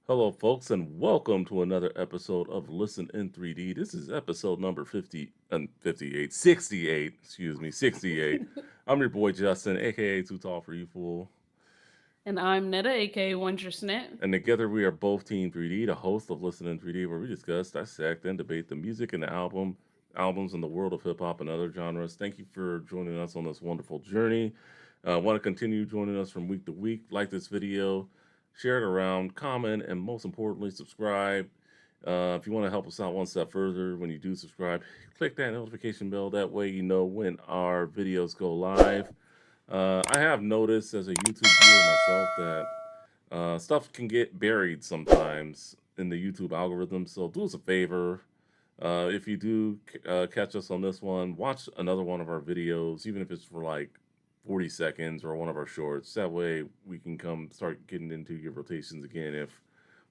Hello, folks, and welcome to another episode of Listen in 3D. This is episode number 50 and 58, 68, excuse me, 68. I'm your boy Justin, aka Too Tall for You Fool. And I'm Netta, aka Wondersnet. And together we are both Team 3D, the host of Listen in 3D, where we discuss, dissect, and debate the music and the albums in the world of hip hop and other genres. Thank you for joining us on this wonderful journey. Want to continue joining us from week to week? Like this video, share it around, comment, and most importantly, subscribe. If you want to help us out one step further, when you do subscribe, click that notification bell. That way, you know when our videos go live. I have noticed as a YouTube viewer myself that stuff can get buried sometimes in the YouTube algorithm. So do us a favor. If you do catch us on this one, watch another one of our videos, even if it's for like 40 seconds or one of our shorts. That way we can come start getting into your rotations again if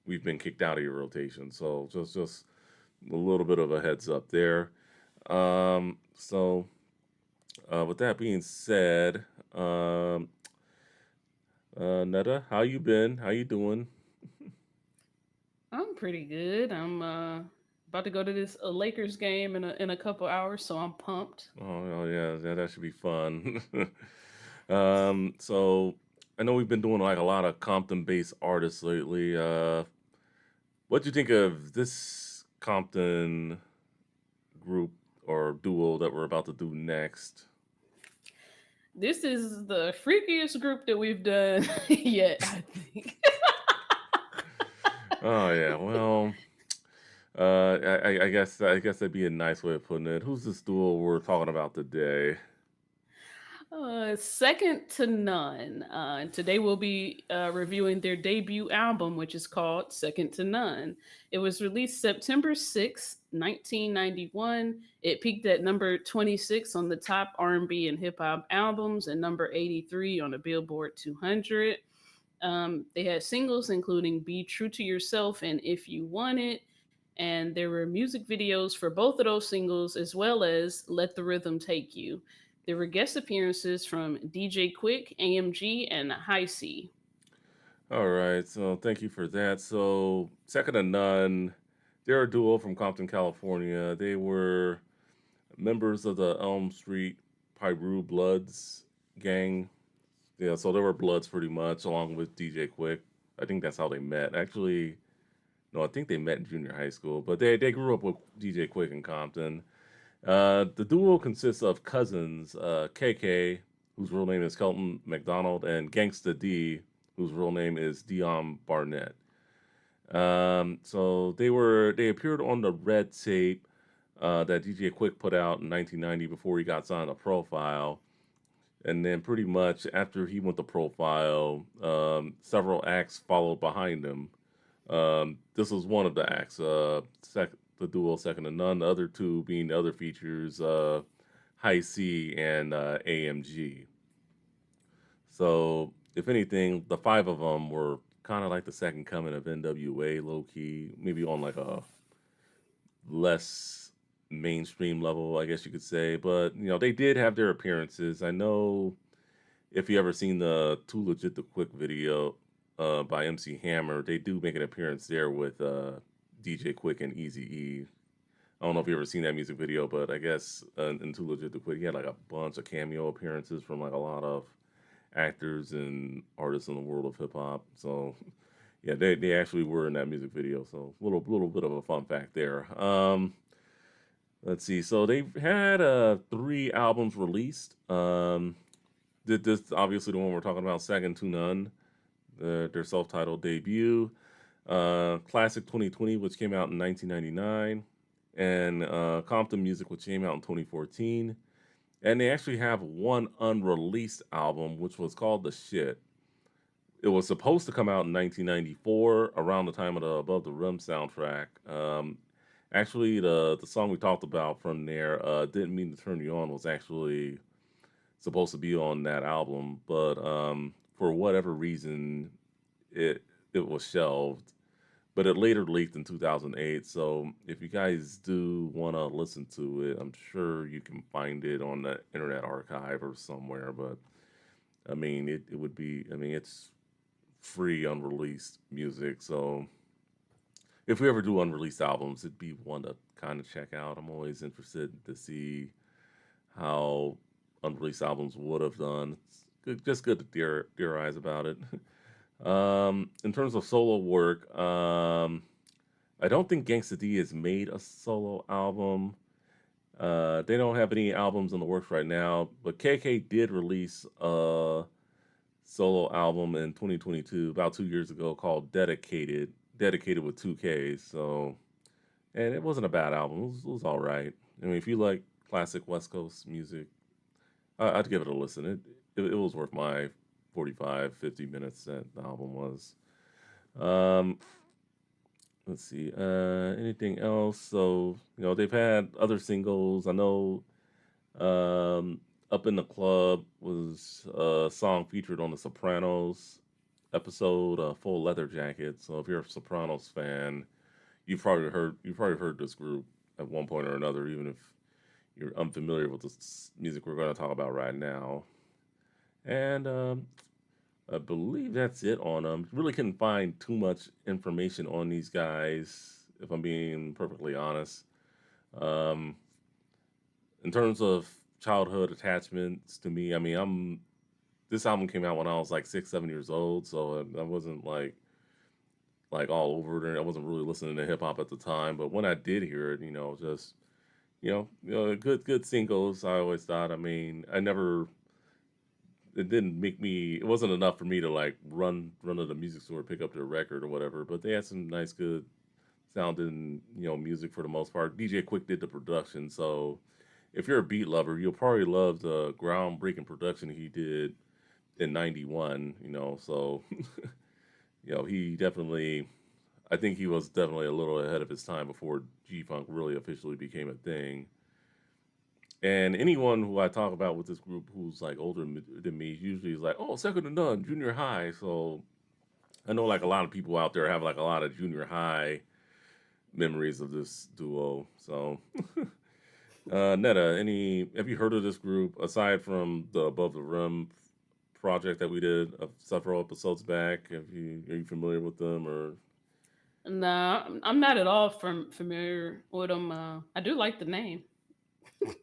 we've been kicked out of your rotation. So just a little bit of a heads up there. With that being said, Netta, how you been? How you doing? I'm pretty good. I'm about to go to this Lakers game in a couple hours, so I'm pumped. Oh yeah, that should be fun. So I know we've been doing like a lot of Compton-based artists lately. What do you think of this Compton group or duo that we're about to do next? This is the freakiest group that we've done yet, I think. Oh yeah, well, I guess that'd be a nice way of putting it. Who's this duo we're talking about today? Second to None. Today we'll be reviewing their debut album, which is called Second to None. It was released September 6th, 1991. It peaked at number 26 on the top R&B and hip hop albums and number 83 on the Billboard 200. They had singles including Be True to Yourself and If You Want It. And there were music videos for both of those singles, as well as Let the Rhythm Take You. There were guest appearances from DJ Quick, AMG, and High C. All right, so thank you for that. So, second to none, they're a duo from Compton, California. They were members of the Elm Street Pyru Bloods gang. Yeah, so they were Bloods pretty much, along with DJ Quick. I think that's how they met. Actually, no, I think they met in junior high school, but they grew up with DJ Quick in Compton. The duo consists of cousins KK, whose real name is Kelton McDonald, and Gangsta D, whose real name is Dion Barnett. So they appeared on the Red Tape that DJ Quick put out in 1990 before he got signed to Profile, and then pretty much after he went to Profile, several acts followed behind him. This was one of the acts. The duo Second to None. The other two being the other features, High C and AMG. So, if anything, the five of them were kind of like the second coming of NWA, low key, maybe on like a less mainstream level, I guess you could say. But they did have their appearances. I know if you ever seen the Too Legit to Quick video by MC Hammer, they do make an appearance there with DJ Quick and Easy E. I don't know if you ever seen that music video, but I guess in Too Legit to Quit, he had like a bunch of cameo appearances from like a lot of actors and artists in the world of hip hop. So yeah, they actually were in that music video. So little bit of a fun fact there. Let's see. So they've had three albums released. Did this obviously the one we're talking about, Second to None, their self-titled debut. Classic 2020, which came out in 1999, and Compton Music, which came out in 2014. And they actually have one unreleased album, which was called The Shit. It was supposed to come out in 1994, around the time of the Above the Rim soundtrack. Actually, the song we talked about from there, Didn't Mean to Turn You On, was actually supposed to be on that album, but for whatever reason, it it was shelved. But it later leaked in 2008. So if you guys do want to listen to it, I'm sure you can find it on the Internet Archive or somewhere. But I mean, it would be, I mean, it's free, unreleased music. So if we ever do unreleased albums, it'd be one to kind of check out. I'm always interested to see how unreleased albums would have done. It's good, just good to theorize about it. In terms of solo work, I don't think Gangsta D has made a solo album. They don't have any albums in the works right now, but KK did release a solo album in 2022, about 2 years ago, called Dedicated with two Ks. So, and it wasn't a bad album. It was all right. I mean, if you like classic West Coast music, I'd give it a listen. It was worth my 45, 50 minutes that the album was. Um, let's see. Anything else? So, they've had other singles. I know Up in the Club was a song featured on the Sopranos episode, Full Leather Jacket. So if you're a Sopranos fan, you've probably heard this group at one point or another, even if you're unfamiliar with the music we're going to talk about right now. And I believe that's it on them. Really couldn't find too much information on these guys, if I'm being perfectly honest. Um, in terms of childhood attachments to me, I mean, this album came out when I was like 6, 7 years old, so I wasn't like all over it. I wasn't really listening to hip hop at the time, but when I did hear it, just good singles. I always thought. I mean, I never. It didn't make me. It wasn't enough for me to like run to the music store, pick up their record or whatever. But they had some nice, good sounding music for the most part. DJ Quick did the production, so if you're a beat lover, you'll probably love the groundbreaking production he did in '91. So he definitely. I think he was definitely a little ahead of his time before G Funk really officially became a thing. And anyone who I talk about with this group who's like older than me usually is like, oh, second to none, junior high. So I know like a lot of people out there have like a lot of junior high memories of this duo. So, Netta, have you heard of this group aside from the Above the Rim project that we did several episodes back? Are you familiar with them or? No, I'm not at all familiar with them. I do like the name.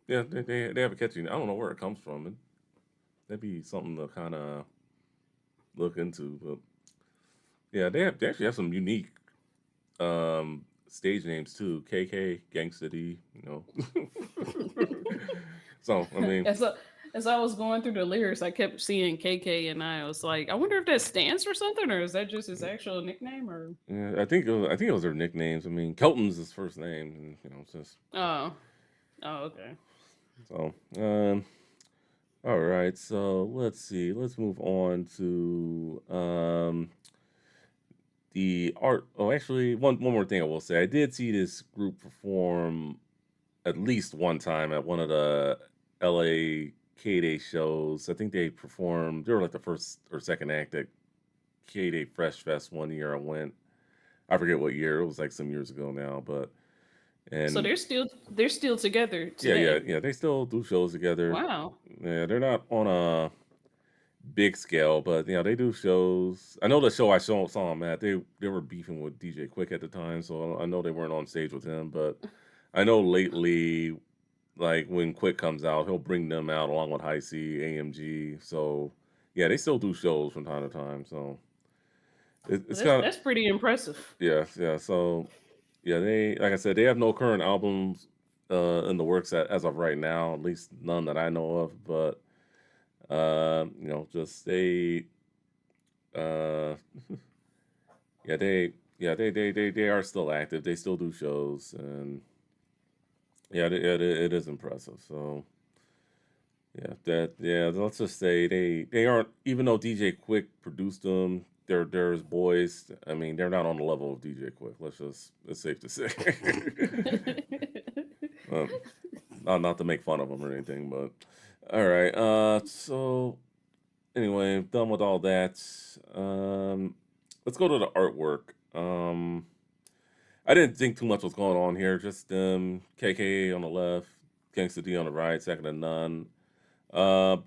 Yeah, they have a catchy. I don't know where it comes from. That'd be something to kind of look into. But yeah, they actually have some unique stage names too. KK, Gangsta D. So I mean, as, I, as I was going through the lyrics, I kept seeing KK, and I was like, I wonder if that stands for something, or is that just his actual nickname? Or yeah, I think it was their nicknames. I mean, Kelton's his first name. And, it's just oh, oh, okay. so. All right. So let's see. Let's move on to the art. Oh, actually, one more thing I will say. I did see this group perform at least one time at one of the LA K-Day shows. I think they performed, they were like the first or second act at K-Day Fresh Fest one year I went. I forget what year. It was like some years ago now, but So and they're still together yeah, yeah, today. yeah, they still do shows together. Wow. Yeah, they're not on a big scale, but they do shows. I know the show I saw them at, they were beefing with DJ Quick at the time, so I know they weren't on stage with him, but I know lately, like when Quick comes out, he'll bring them out along with High C, AMG. So yeah, they still do shows from time to time. So it's That's kind of that's pretty impressive. yeah, yeah. So yeah, they like I said, they have no current albums in the works as of right now, at least none that I know of. But just uh, yeah, they are still active. They still do shows, and yeah, it is impressive. So yeah. Let's just say they aren't. Even though DJ Quick produced them, they're his boys. I mean, they're not on the level of DJ Quick. It's safe to say. um, not to make fun of them or anything, but all right. So anyway, done with all that. Let's go to the artwork. I didn't think too much was going on here. Just KK on the left, Gangsta D on the right, second to none. Uh,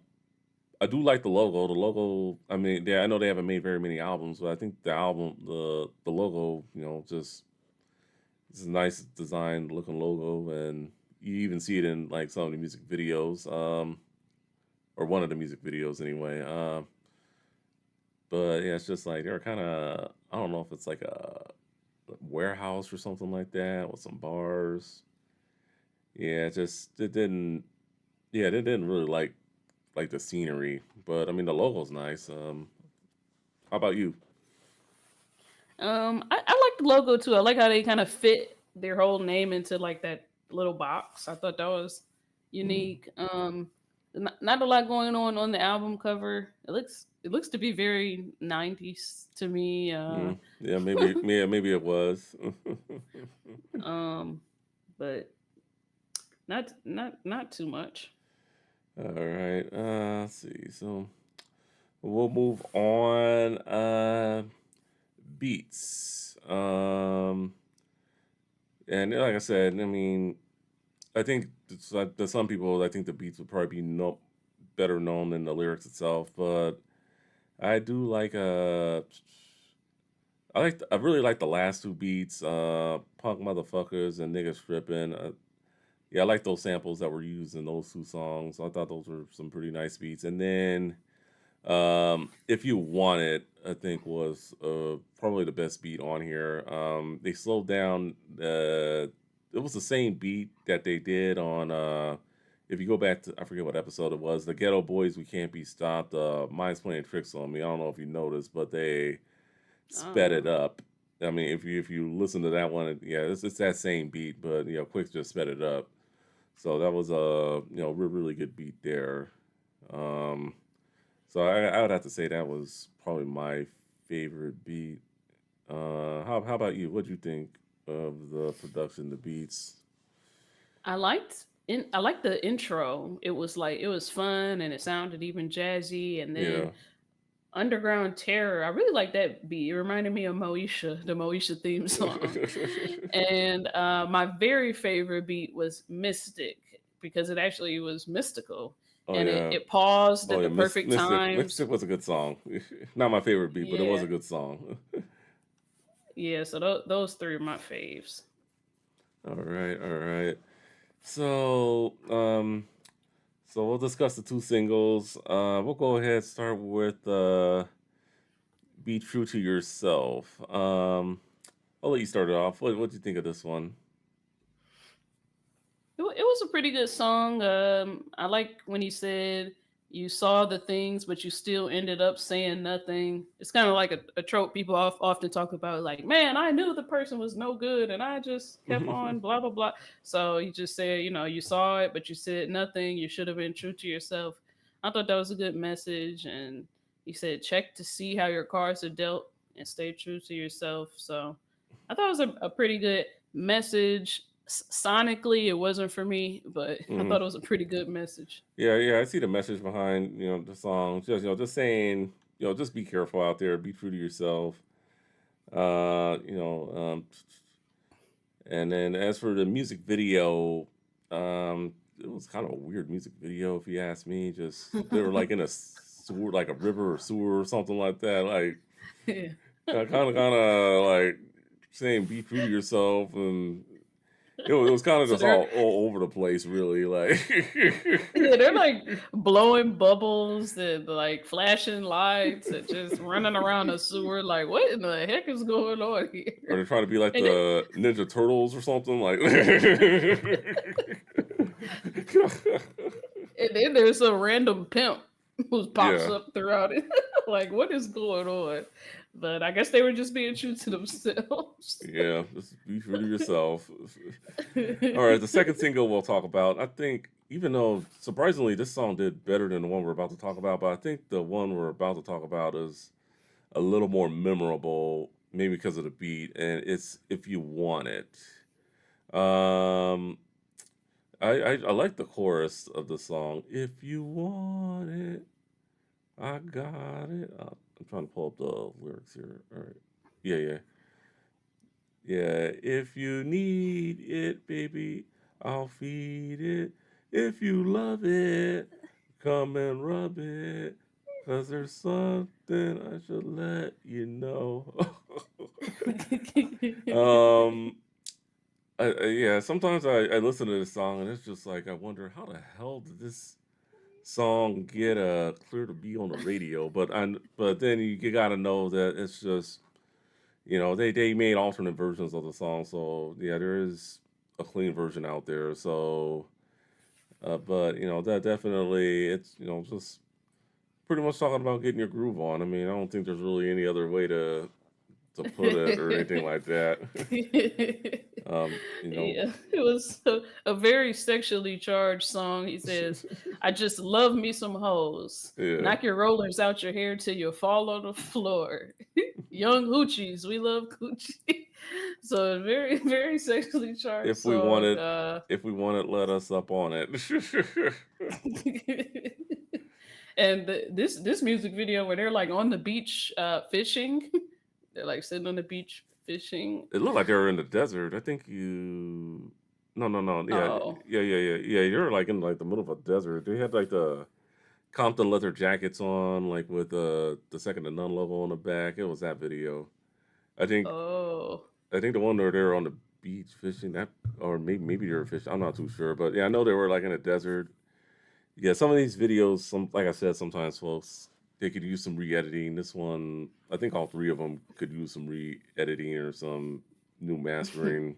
I do like the logo. The logo. I mean, I know they haven't made very many albums, but I think the logo, just It's a nice design looking logo, and you even see it in like some of the music videos, or one of the music videos anyway. But yeah, it's just like they're kind of, I don't know if it's like a warehouse or something like that with some bars. Yeah, it didn't. Yeah, they didn't really like the scenery, but I mean the logo's nice. How about you? I like the logo too. I like how they kind of fit their whole name into like that little box. I thought that was Mm. unique. Not a lot going on the album cover. It looks to be very 90s to me. Yeah, maybe it was. Um, but not too much. All right. Let's see. So we'll move on. Beats. And like I said, I mean, I think to some people, I think the beats would probably be no better known than the lyrics itself. But I do like I really like the last two beats, "Punk Motherfuckers" and "Niggas Stripping." Yeah, I like those samples that were used in those two songs. I thought those were some pretty nice beats. And then "If You Want It," I think was probably the best beat on here. They slowed down. It was the same beat that they did on. If you go back to, I forget what episode it was, the Ghetto Boys, "We Can't Be Stopped." Mine's playing tricks on me. I don't know if you noticed, but they sped Uh, it up. I mean, if you listen to that one, yeah, it's that same beat, but Quick just sped it up. So that was a really good beat there. Um, so I would have to say that was probably my favorite beat. How about you? What do you think of the production, the beats? I liked the intro. It was fun and it sounded even jazzy. And then Yeah. Underground Terror, I really like that beat. It reminded me of Moesha, the Moesha theme song. And my very favorite beat was Mystic because it actually was mystical Oh and it, yeah. it paused Oh at yeah. the perfect times. Mystic was a good song. Not my favorite beat, but it was Yeah, a good song. yeah. So those three are my faves. All right. All right. So so we'll discuss the two singles. We'll go ahead and start with "Be True to Yourself." I'll let you start it off. What do you think of this one? It was a pretty good song. I like when he said you saw the things, but you still ended up saying nothing. It's kind of like a trope people often talk about, like, man, I knew the person was no good, and I just kept on, blah blah blah. So he just said, you saw it, but you said nothing. You should have been true to yourself. I thought that was a good message, and he said, check to see how your cards are dealt, and stay true to yourself. So I thought it was a pretty good message. Sonically, it wasn't for me, but I Hmm. thought it was a pretty good message. Yeah, yeah, I see the message behind the song. Just just saying, just be careful out there, be true to yourself. Uh, you know, um, and then as for the music video, it was kind of a weird music video, if you ask me. Just they were like in a sewer, like a river or sewer or something like that. Like Yeah. kind of like saying be true to yourself, and it was kind of So just they're all over the place, really. Like. yeah, they're like blowing bubbles and like flashing lights and just running around the sewer. Like, what in the heck is going on Or here? they're trying to be like And then, the Ninja Turtles or something like. and then there's a random pimp who pops Yeah, up throughout it. Like, what is going on? But I guess they were just being true to themselves. yeah. Just be true to yourself. All right, the second single we'll talk about. I think even though surprisingly this song did better than the one we're about to talk about, but I think the one we're about to talk about is a little more memorable, maybe because of the beat, and it's "If You Want It." Um, I like the chorus of the song. "If you want it, I got it." I'm trying to pull up the lyrics here. All right. Yeah, yeah. Yeah. "If you need it, baby, I'll feed it. If you love it, come and rub it. 'Cause there's something I should let you know." um, Yeah, sometimes I listen to this song and it's just like I wonder how the hell did this song get clear to be on the radio? But then you gotta know that it's just they made alternate versions of the song, so yeah, there is a clean version out there. So, but that definitely it's just pretty much talking about getting your groove on. I mean, I don't think there's really any other way to put it or anything like that. You know, Yeah, it was a very sexually charged song. He says, "I just love me some hoes. yeah. Knock your rollers out your hair till you fall on the floor. Young hoochies, we love coochie." So a very very sexually charged If we song. wanted, if we wanted, let us up on it. And this music video where they're like on the beach fishing, they're like sitting on the beach fishing. It looked like they were in the desert. I think you. No, no, no. Yeah, Oh, yeah. You're like in like the middle of a desert. They had like the Compton leather jackets on, like with the second to none logo on the back. It was that video. I think oh. I think the one where they were on the beach fishing that, or maybe they were fishing. I'm not too sure, but yeah, I know they were like in a desert. Yeah, some of these videos, some like I said, sometimes folks they could use some re-editing. This one, I think all three of them could use some re-editing or some new mastering.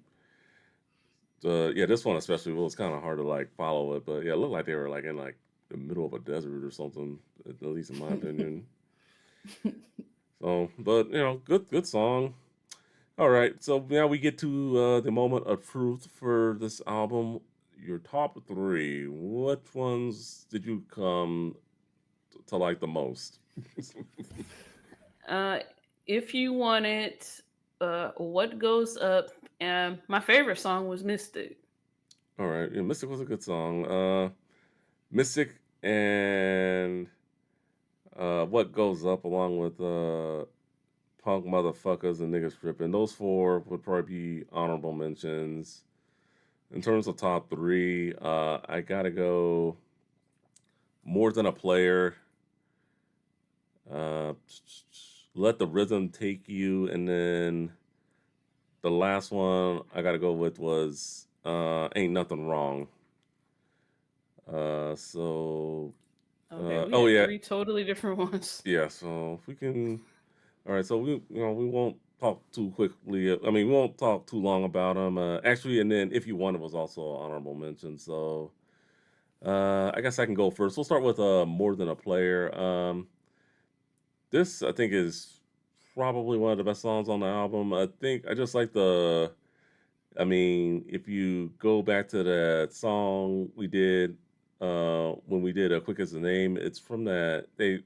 Yeah, this one especially was kind of hard to like follow it, but yeah, it looked like they were like in like the middle of a desert or something, at least in my opinion. So, but good song. All right, so now we get to the moment of truth for this album. Your top three. Which ones did you come to like the most? uh, if you want it, what goes up? My favorite song was Mystic. All right, yeah, Mystic was a good song. Mystic and what goes up along with punk motherfuckers and niggas stripping. Those four would probably be honorable mentions. In terms of top three, I gotta go more than a player. Uh, let the rhythm take you, and then the last one I gotta go with was ain't nothing wrong. So Okay, we oh had yeah, three totally different ones. yeah. So if we can, all right. So we won't talk too quickly. I mean, we won't talk too long about them. Actually, and then if you want, it was also an honorable mention. So I guess I can go first. We'll start with more than a player. This I think is probably one of the best songs on the album. I think I just like the. I mean, if you go back to that song we did when we did Quick as the Name, it's from that they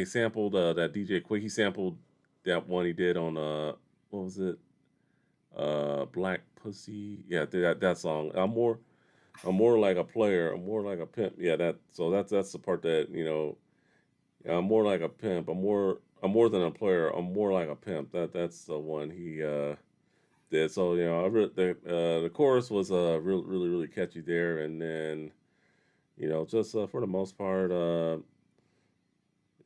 sampled that DJ Quick. He sampled that one he did on what was it? Black Pussy. Yeah, that song. I'm more like a player. I'm more like a pimp. Yeah, that's the part that yeah, I'm more like a pimp. I'm more than a player. I'm more like a pimp. That's the one he did. So the chorus was really really catchy there, and then just for the most part, I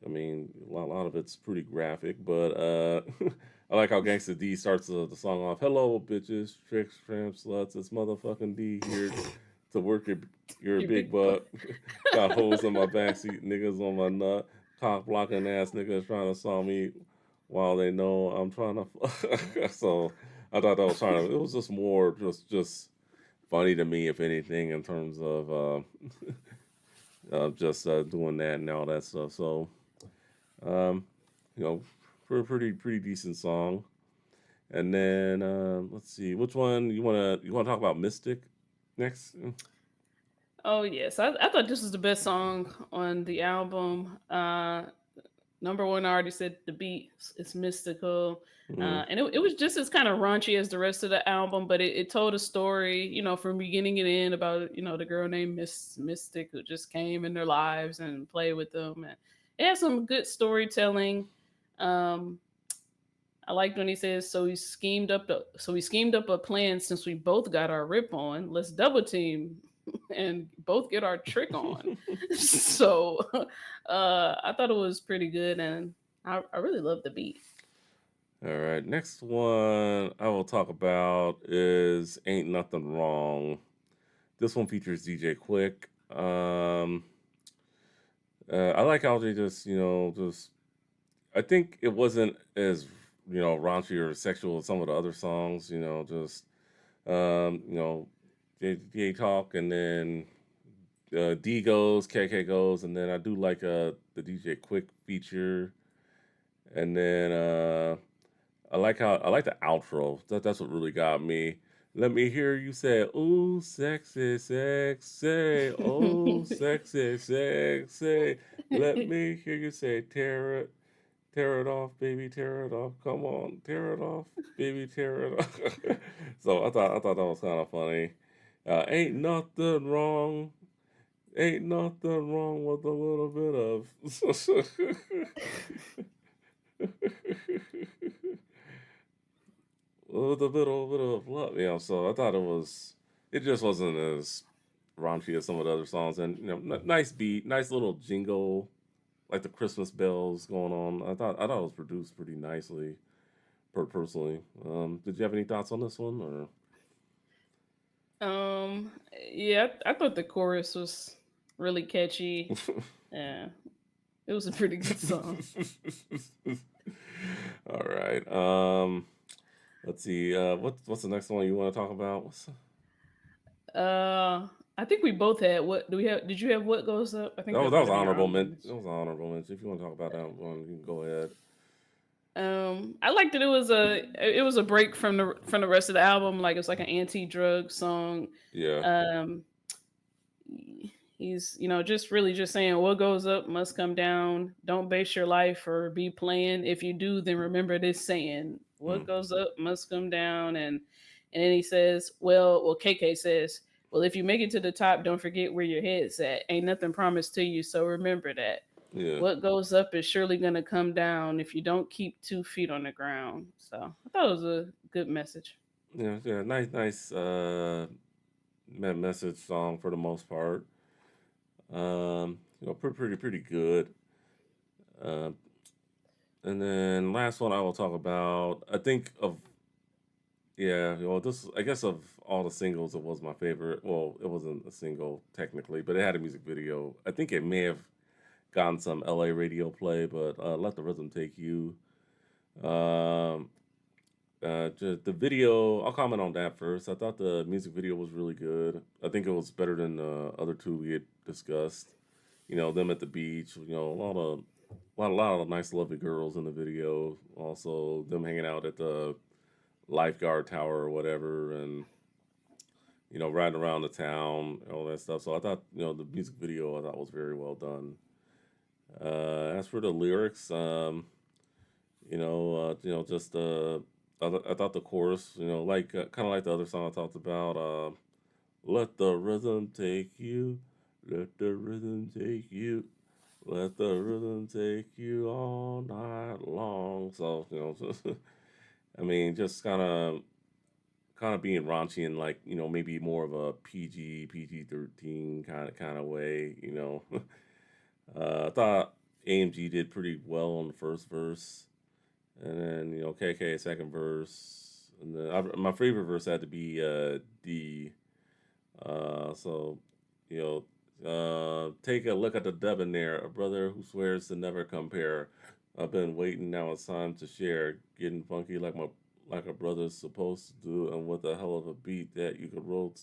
mean a lot of it's pretty graphic, but I like how Gangsta D starts the song off. Hello bitches, tricks, tramps, sluts. It's motherfucking D here to work your Your big big butt. butt. Got hoes in my backseat, niggas on my nut, cock blocking ass niggas trying to saw me while they know I'm trying to. So I thought that was trying to. It was just more just funny to me, if anything, in terms of just doing that and all that stuff. So um, you know, pretty decent song. And then let's see, which one you wanna talk about? Mystic next. Oh yes, I thought this was the best song on the album. Number one, I already said the beat. It's mystical, Mm-hmm. and it was just as kind of raunchy as the rest of the album, but it told a story, from beginning and end about the girl named Mystic who just came in their lives and played with them, and it had some good storytelling. Um, I liked when he says, so we schemed up a plan since we both got our rip on. Let's double team and both get our trick on. So I thought it was pretty good, and I really love the beat. All right, next one I will talk about is "Ain't Nothing Wrong." This one features DJ Quick. I like how they just, just I think it wasn't as raunchy or sexual as some of the other songs. Just um, you know, they talk, and then D goes, KK goes, and then I do like the DJ Quick feature, and then I like the outro. That's what really got me. Let me hear you say, "Ooh, sexy, sexy, oh, sexy, sexy." Let me hear you say, tear it off, baby, tear it off. Come on, tear it off, baby, tear it off." So I thought that was kind of funny. Ain't nothing wrong. Ain't nothing wrong with a little bit of with a little bit of love. So I thought it just wasn't as raunchy as some of the other songs, and nice beat, nice little jingle, like the Christmas bells going on. I thought it was produced pretty nicely, personally. Did you have any thoughts on this one, or? Um, yeah, I thought the chorus was really catchy. Yeah, it was a pretty good song. All right. Let's see. What's the next one you want to talk about? I think we both had what do we have? Did you have what goes up? I think that That might was have been your honorable honorable mention. That mention. was an honorable mention. If you want to talk about that one, you can go ahead. I liked that it was a break from the rest of the album. Like it's like an anti-drug song. Yeah. Um, he's just really just saying what goes up must come down. Don't base your life or be playing. If you do, then remember this saying: what Mm. goes up must come down. And then he says, well, KK says, well, if you make it to the top, don't forget where your head's at. Ain't nothing promised to you, so remember that. Yeah. What goes up is surely gonna come down if you don't keep 2 feet on the ground. So I thought it was a good message. Yeah. Yeah. Nice. Message song for the most part. Pretty good. Uh, and then last one I will talk about. I think of Yeah, this I guess of all the singles, it was my favorite. Well, it wasn't a single technically, but it had a music video. I think it may have gotten some LA radio play, but "Let the Rhythm Take You." Um, just the video. I'll comment on that first. I thought the music video was really good. I think it was better than the other two we had discussed. Them at the beach. A lot of nice, lovely girls in the video. Also, them hanging out at the lifeguard tower or whatever, and riding around the town, all that stuff. So I thought, the music video I thought was very well done. As for the lyrics, just I thought the chorus, like kind of like the other song I talked about. Let the rhythm take you, let the rhythm take you, let the rhythm take you all night long. So I mean, just kind of being raunchy and like maybe more of a PG 13 kind of way. I thought AMG did pretty well on the first verse, and then KK second verse, and then my favorite verse had to be D. So you take a look at the debonair, a brother who swears to never compare. I've been waiting, now it's time to share. Getting funky like a brother's supposed to do, and with a hell of a beat that you could roll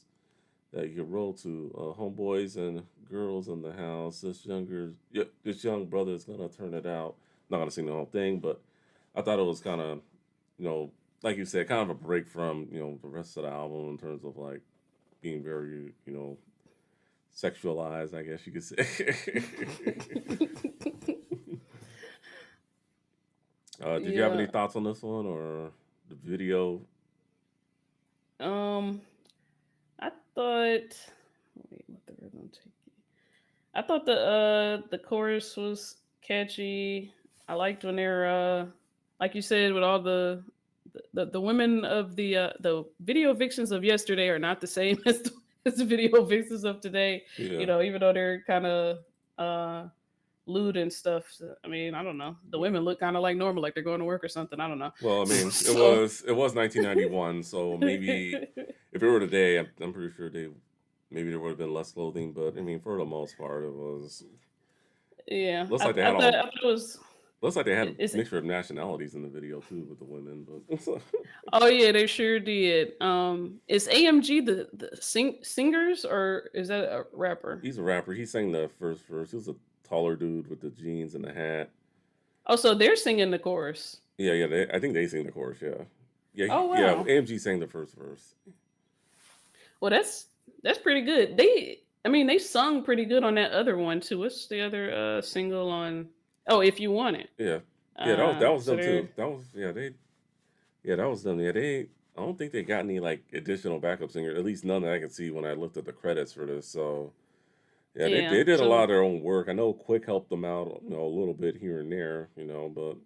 to. Homeboys and girls in the house. This young brother is gonna turn it out. Not gonna sing the whole thing, but I thought it was kind of, you know, like you said, kind of a break from the rest of the album in terms of like being very sexualized, I guess you could say. Did you have any Yeah. thoughts on this one or the video? Um, I thought. Wait, what the rhythm take you? I thought the chorus was catchy. I liked when they're like you said, with all the women of the video vixens of yesterday are not the same as the video vixens of today. Yeah. Even though they're kind of uh lewd and stuff. So, I mean, I don't know. The women look kind of like normal, like they're going to work or something. I don't know. Well, I mean, it So was it was 1991, so maybe if it were today, I'm pretty sure they maybe there would have been less clothing, but I mean, for the most part, it was yeah, looks like they had I all thought it was. looks like they had a Is it? mixture of nationalities in the video too with the women, but Oh yeah, they sure did. Is AMG the singers or is that a rapper? he's a rapper. He sang the first verse. He was a taller dude with the jeans and the hat. Oh, so they're singing the chorus. Yeah, yeah. I think they sing the chorus. Yeah, yeah, Oh yeah. wow. AMG sang the first verse. Well, that's pretty good. I mean, they sung pretty good on that other one too. What's the other single on? Oh, if you want it. Yeah, yeah. That was So them too. they're That was yeah, that was them. Yeah, they. I don't think they got any like additional backup singer. At least none that I can see when I looked at the credits for this. So yeah, yeah. they did a lot So of their own work. I know Quick helped them out, a little bit here and there, but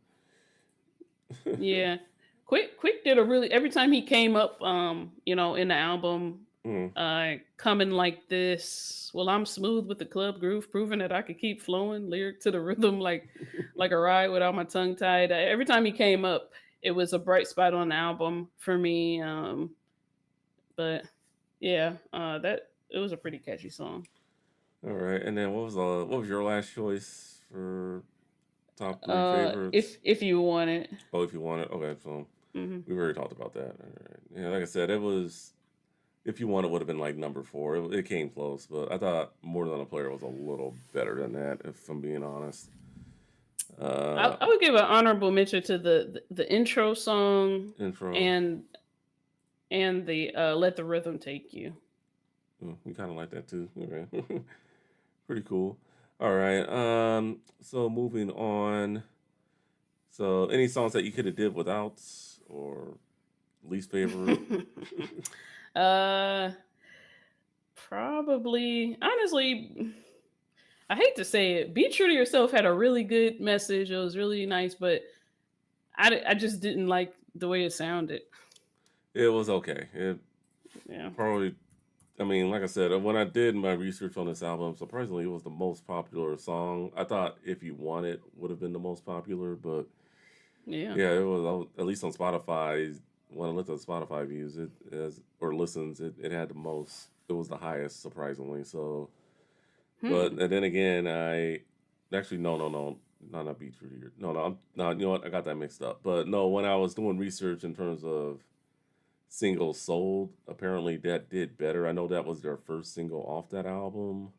yeah, Quick did a really every time he came up, in the album, mm, coming like this. Well, I'm smooth with the club groove, proving that I could keep flowing lyric to the rhythm like a ride without my tongue tied. Every time he came up, it was a bright spot on the album for me. But yeah, that it was a pretty catchy song. all right. And then what was your last choice for top three favorites? If you want it. Oh, if you want it, okay. So Hmm. we already talked about that. All right. Yeah, like I said, it was if you want it would have been like number four. It came close, but I thought More Than a Player was a little better than that. If I'm being honest. Uh, I would give an honorable mention to the intro song intro. and the "Let the Rhythm Take You." We kind of like that too. Okay. Pretty cool. All right. So moving on. So any songs that you could have did without or least favorite? uh, Probably, honestly, I hate to say it. "Be True to Yourself" had a really good message. It was really nice, but I just didn't like the way it sounded. It was okay. It Yeah. probably. I mean, like I said, when I did my research on this album, surprisingly, it was the most popular song. I thought "If You Want It" would have been the most popular, but Yeah. yeah, it was at least on Spotify. When I looked at Spotify views, it as or listens, it had the most. It was the highest, surprisingly. So, but Hmm. and then again, I actually no, not Beat True to Your. No, no, no. You know what? I got that mixed up. But no, when I was doing research in terms of singles sold, apparently that did better. I know that was their first single off that album.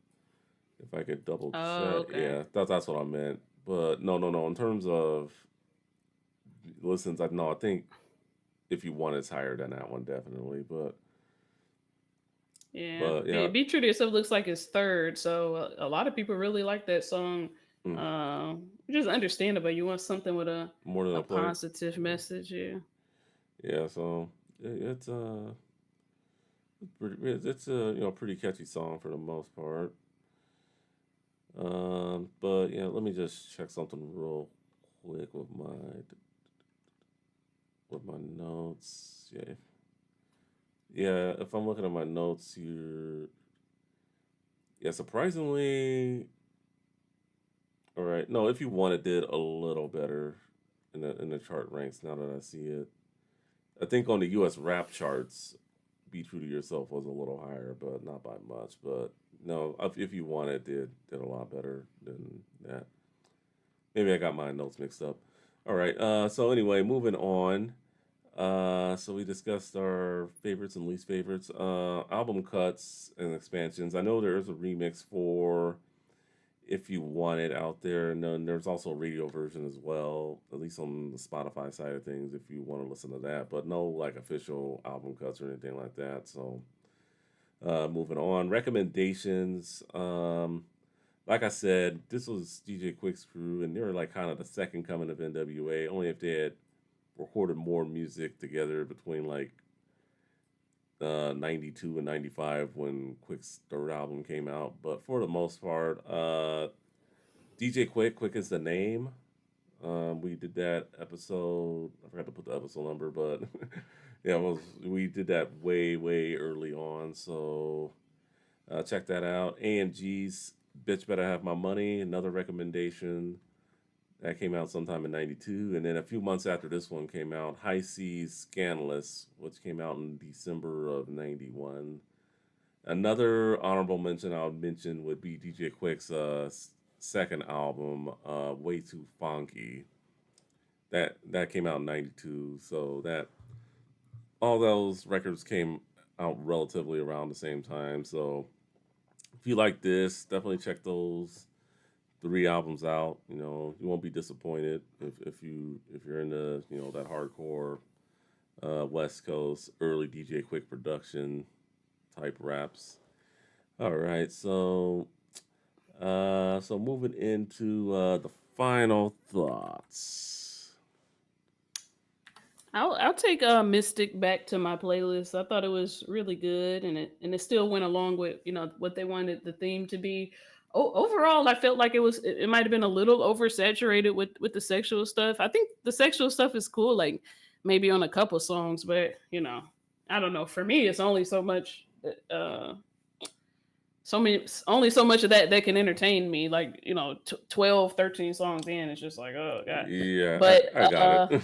If I could double Oh, check, okay. yeah, that's what I meant. But no. In terms of listens, I no, I think if you want, it's higher than that one definitely. Yeah. But yeah, Be True to Yourself looks like it's third, so a lot of people really like that song. mm, Which is understandable. You want something with More Than a a Player. positive Yeah, message. Yeah. yeah. So it's it's a pretty catchy song for the most part. But yeah, let me just check something real quick with my notes. Yeah, yeah. If I'm looking at my notes here, yeah, surprisingly, all right. No, If You Want It did a little better in the chart ranks. Now that I see it, I think on the U.S. rap charts, "Be True to Yourself" was a little higher, but not by much. But no, If You Want It did a lot better than that. Maybe I got my notes mixed up. All right. So anyway, moving on. So we discussed our favorites and least favorites, album cuts and expansions. I know there is a remix for "If You Want It" out there, and then there's also a radio version as well, at least on the Spotify side of things, if you want to listen to that. But no like official album cuts or anything like that. So moving on, recommendations. Like I said, this was DJ Quick's crew, and they were like kind of the second coming of NWA. Only if they had recorded more music together between like 92 and 95 when Quick's third album came out. But for the most part, DJ Quick is the name. We did that episode. I forgot to put the episode number, but yeah, we did that way early on. So check that out. AMG's Bitch Better Have My Money, another recommendation. That came out sometime in 92. And then a few months after this one came out, High Seas Scandalous, which came out in December of 91. Another honorable mention I would mention would be DJ Quick's second album, Way Too Funky. That came out in 92. So that all those records came out relatively around the same time. So if you like this, definitely check those three albums out. You know, you won't be disappointed if you're into that hardcore West Coast early DJ Quick production type raps. All right, so moving into the final thoughts. I'll take Mystic back to my playlist. I thought it was really good, and it still went along with what they wanted the theme to be. Overall, I felt like it might have been a little oversaturated with the sexual stuff. I think the sexual stuff is cool, like maybe on a couple songs, but I don't know. For me, it's only so much. Only so much of that can entertain me, like 12 13 songs in, it's just like, oh god. Yeah, but I got uh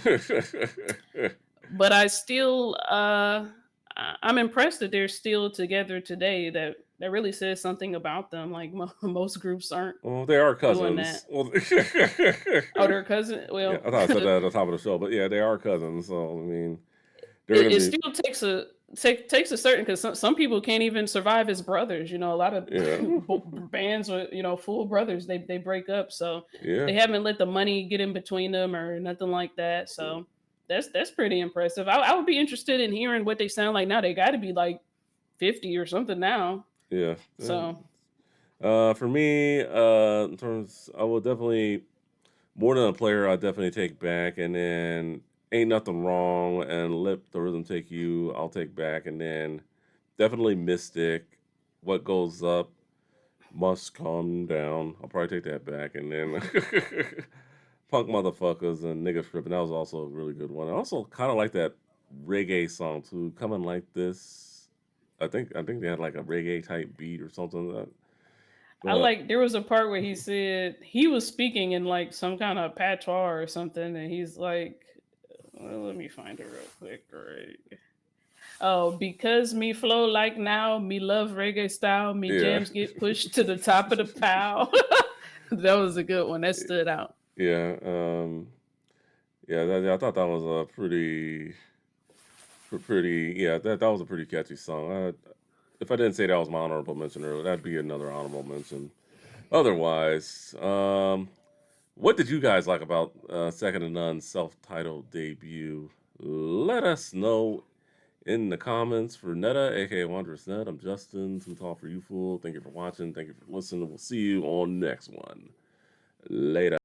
it. but I still I'm impressed that they're still together today. That really says something about them. Like most groups aren't Well, they are doing cousins. that. Well, Oh, their cousin. yeah, Well, I thought I said that at the top of the show, but yeah, they are cousins. So I mean, they're it gonna still takes a certain, because some people can't even survive as brothers. A lot of be, yeah, bands with full brothers, they break up, so yeah. they haven't let the money get in between them or nothing like that. So that's pretty impressive. I would be interested in hearing what they sound like now. They got to be like 50 or something now. Yeah. So For me, in terms, I will definitely more than a player. I definitely take back, and then ain't nothing wrong, and let the rhythm take you. I'll take back, and then definitely Mystic. What goes up must come down. I'll probably take that back, and then Punk Motherfuckers and Nigga Stripping. That was also a really good one. I also kind of like that reggae song too. Coming like this. I think they had like a reggae type beat or something. I But like, there was a part where he said he was speaking in like some kind of patois or something, and he's like, well, let me find it real quick. Right. Oh, because me flow like now, me love reggae style, me yeah, jams get pushed to the top of the pile. That was a good one. That stood out. yeah, yeah. I thought that was a pretty. Yeah, that was a pretty catchy song. If I didn't say that was my honorable mention earlier, that'd be another honorable mention. Otherwise, what did you guys like about Second to None's self-titled debut? Let us know in the comments. For Netta, aka Wondrous Net, I'm Justin. Too Tall for You Fool. Thank you for watching. Thank you for listening. We'll see you on next one. Later.